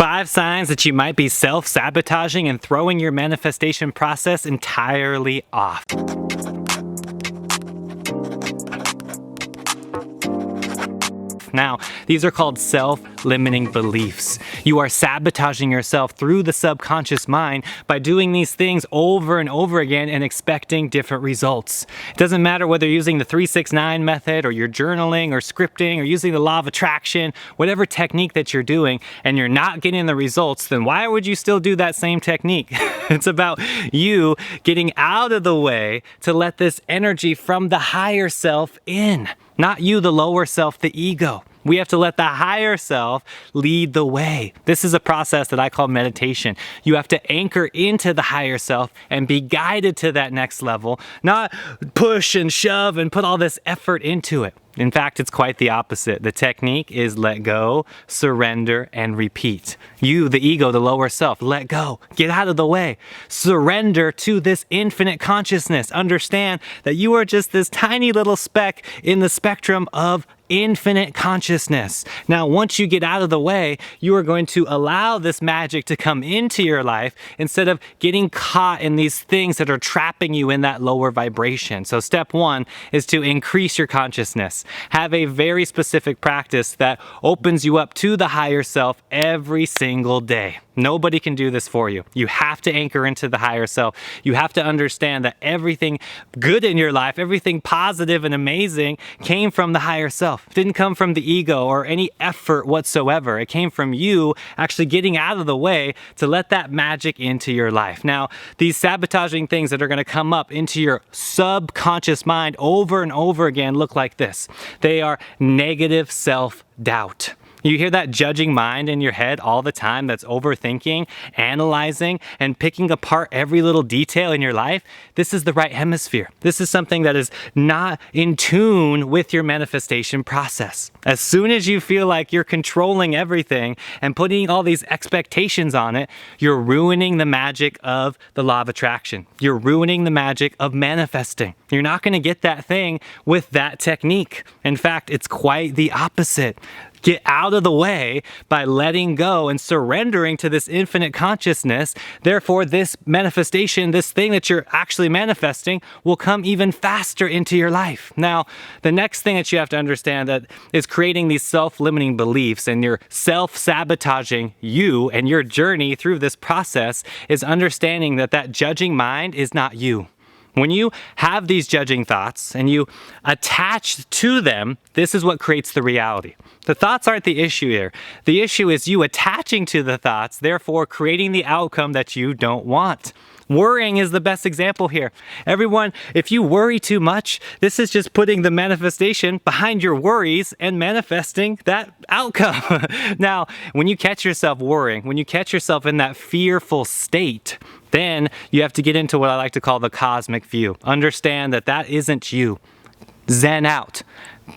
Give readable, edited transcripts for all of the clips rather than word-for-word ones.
5 signs that you might be self-sabotaging and throwing your manifestation process entirely off. Now, these are called self-limiting beliefs. You are sabotaging yourself through the subconscious mind by doing these things over and over again and expecting different results. It doesn't matter whether you're using the 3-6-9 method or you're journaling or scripting or using the law of attraction, whatever technique that you're doing, and you're not getting the results, then why would you still do that same technique? It's about you getting out of the way to let this energy from the higher self in. Not you, the lower self, the ego. We have to let the higher self lead the way. This is a process that I call meditation. You have to anchor into the higher self and be guided to that next level, not push and shove and put all this effort into it. In fact, it's quite the opposite. The technique is let go, surrender, and repeat. You, the ego, the lower self, let go. Get out of the way. Surrender to this infinite consciousness. Understand that you are just this tiny little speck in the spectrum of infinite consciousness. Now, once you get out of the way, you are going to allow this magic to come into your life instead of getting caught in these things that are trapping you in that lower vibration. So step 1 is to increase your consciousness. Have a very specific practice that opens you up to the higher self every single day. Nobody can do this for you. You have to anchor into the higher self. You have to understand that everything good in your life, everything positive and amazing came from the higher self. It didn't come from the ego or any effort whatsoever. It came from you actually getting out of the way to let that magic into your life. Now, these sabotaging things that are going to come up into your subconscious mind over and over again look like this. They are negative self-doubt. You hear that judging mind in your head all the time that's overthinking, analyzing, and picking apart every little detail in your life? This is the right hemisphere. This is something that is not in tune with your manifestation process. As soon as you feel like you're controlling everything and putting all these expectations on it, you're ruining the magic of the law of attraction. You're ruining the magic of manifesting. You're not going to get that thing with that technique. In fact, it's quite the opposite. Get out of the way by letting go and surrendering to this infinite consciousness. Therefore, this manifestation, this thing that you're actually manifesting, will come even faster into your life. Now, the next thing that you have to understand that is creating these self-limiting beliefs and you're self-sabotaging you and your journey through this process is understanding that that judging mind is not you. When you have these judging thoughts and you attach to them, this is what creates the reality. The thoughts aren't the issue here. The issue is you attaching to the thoughts, therefore creating the outcome that you don't want. Worrying is the best example here. Everyone, if you worry too much, this is just putting the manifestation behind your worries and manifesting that outcome. Now, when you catch yourself worrying, when you catch yourself in that fearful state, then you have to get into what I like to call the cosmic view. Understand that that isn't you. Zen out.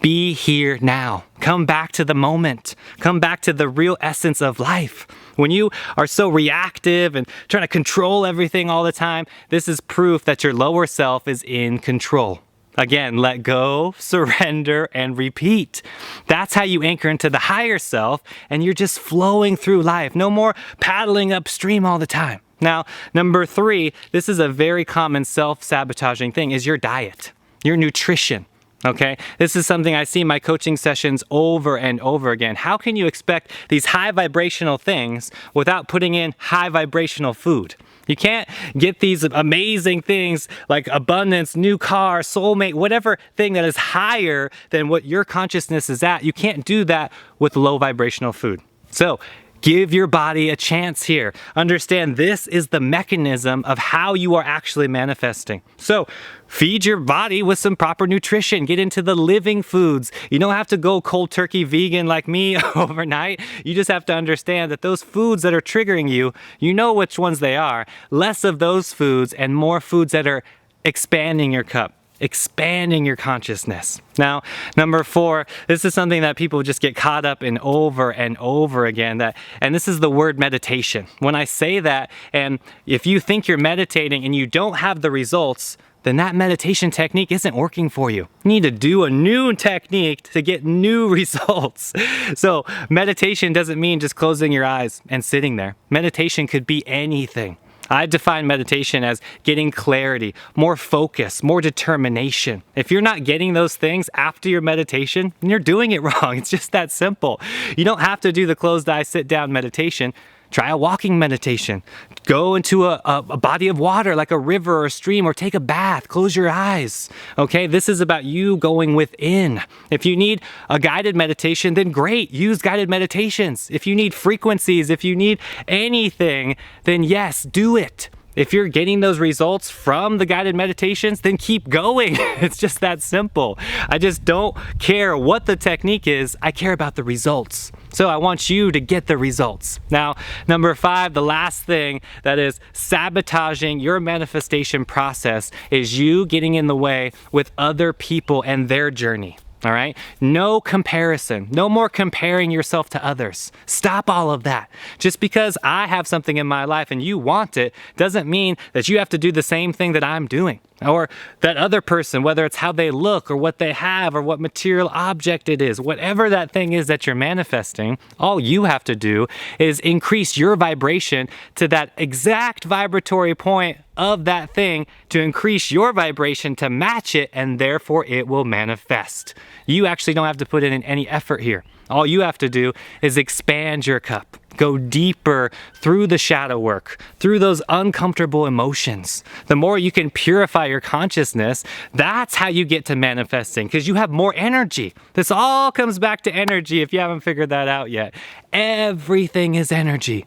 Be here now. Come back to the moment. Come back to the real essence of life. When you are so reactive and trying to control everything all the time, this is proof that your lower self is in control. Again, let go, surrender, and repeat. That's how you anchor into the higher self, and you're just flowing through life. No more paddling upstream all the time. Now, number 3, this is a very common self-sabotaging thing, is your diet, your nutrition. Okay, this is something I see in my coaching sessions over and over again. How can you expect these high vibrational things without putting in high vibrational food? You can't get these amazing things like abundance, new car, soulmate, whatever thing that is higher than what your consciousness is at. You can't do that with low vibrational food. So give your body a chance here. Understand this is the mechanism of how you are actually manifesting. So feed your body with some proper nutrition. Get into the living foods. You don't have to go cold turkey vegan like me overnight. You just have to understand that those foods that are triggering you, you know which ones they are. Less of those foods and more foods that are expanding your cup. Expanding your consciousness. Now, number 4, this is something that people just get caught up in over and over again, and this is the word meditation. When I say that, and if you think you're meditating and you don't have the results, then that meditation technique isn't working for you. You need to do a new technique to get new results. So meditation doesn't mean just closing your eyes and sitting there. Meditation could be anything. I define meditation as getting clarity, more focus, more determination. If you're not getting those things after your meditation, then you're doing it wrong. It's just that simple. You don't have to do the closed eye, sit down meditation. Try a walking meditation. Go into a body of water like a river or a stream, or take a bath. Close your eyes. Okay, this is about you going within. If you need a guided meditation, then great, use guided meditations. If you need frequencies, if you need anything, then yes, do it. If you're getting those results from the guided meditations, then keep going. It's just that simple. I just don't care what the technique is. I care about the results. So I want you to get the results. Now, number 5, the last thing that is sabotaging your manifestation process is you getting in the way with other people and their journey. All right? No comparison. No more comparing yourself to others. Stop all of that. Just because I have something in my life and you want it doesn't mean that you have to do the same thing that I'm doing. Or that other person, whether it's how they look or what they have or what material object it is, whatever that thing is that you're manifesting, all you have to do is increase your vibration to that exact vibratory point of that thing to increase your vibration to match it, and therefore it will manifest. You actually don't have to put in any effort here. All you have to do is expand your cup. Go deeper through the shadow work, through those uncomfortable emotions. The more you can purify your consciousness, that's how you get to manifesting, because you have more energy. This all comes back to energy if you haven't figured that out yet. Everything is energy.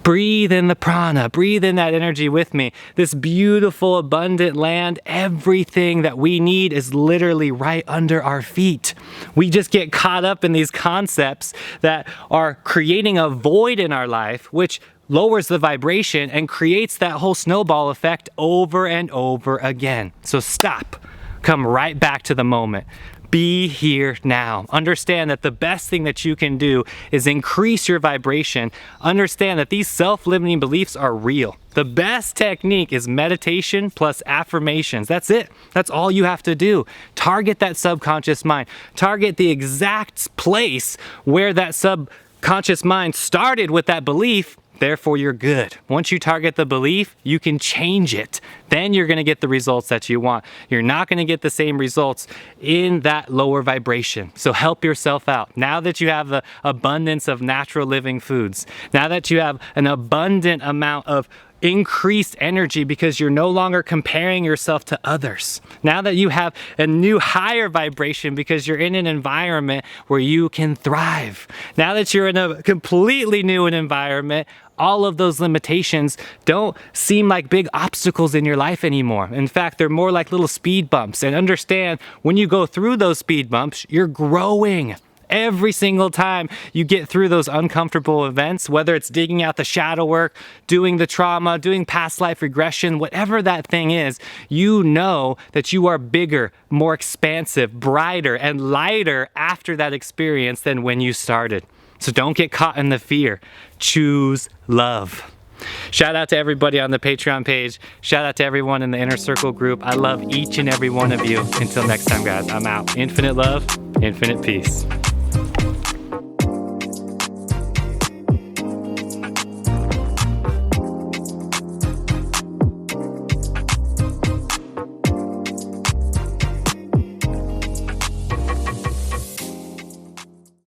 Breathe in the prana, breathe in that energy with me. This beautiful, abundant land, everything that we need is literally right under our feet. We just get caught up in these concepts that are creating a void in our life, which lowers the vibration and creates that whole snowball effect over and over again. So stop. Come right back to the moment. Be here now. Understand that the best thing that you can do is increase your vibration. Understand that these self-limiting beliefs are real. The best technique is meditation plus affirmations. That's it. That's all you have to do. Target that subconscious mind. Target the exact place where that subconscious mind started with that belief. Therefore, you're good. Once you target the belief, you can change it. Then you're going to get the results that you want. You're not going to get the same results in that lower vibration. So help yourself out. Now that you have the abundance of natural living foods, now that you have an abundant amount of increased energy because you're no longer comparing yourself to others. Now that you have a new higher vibration because you're in an environment where you can thrive. Now that you're in a completely new environment, all of those limitations don't seem like big obstacles in your life anymore. In fact, they're more like little speed bumps. And understand, when you go through those speed bumps, you're growing. Every single time you get through those uncomfortable events, whether it's digging out the shadow work, doing the trauma, doing past life regression, whatever that thing is, you know that you are bigger, more expansive, brighter, and lighter after that experience than when you started. So don't get caught in the fear. Choose love. Shout out to everybody on the Patreon page. Shout out to everyone in the Inner Circle group. I love each and every one of you. Until next time, guys, I'm out. Infinite love, infinite peace.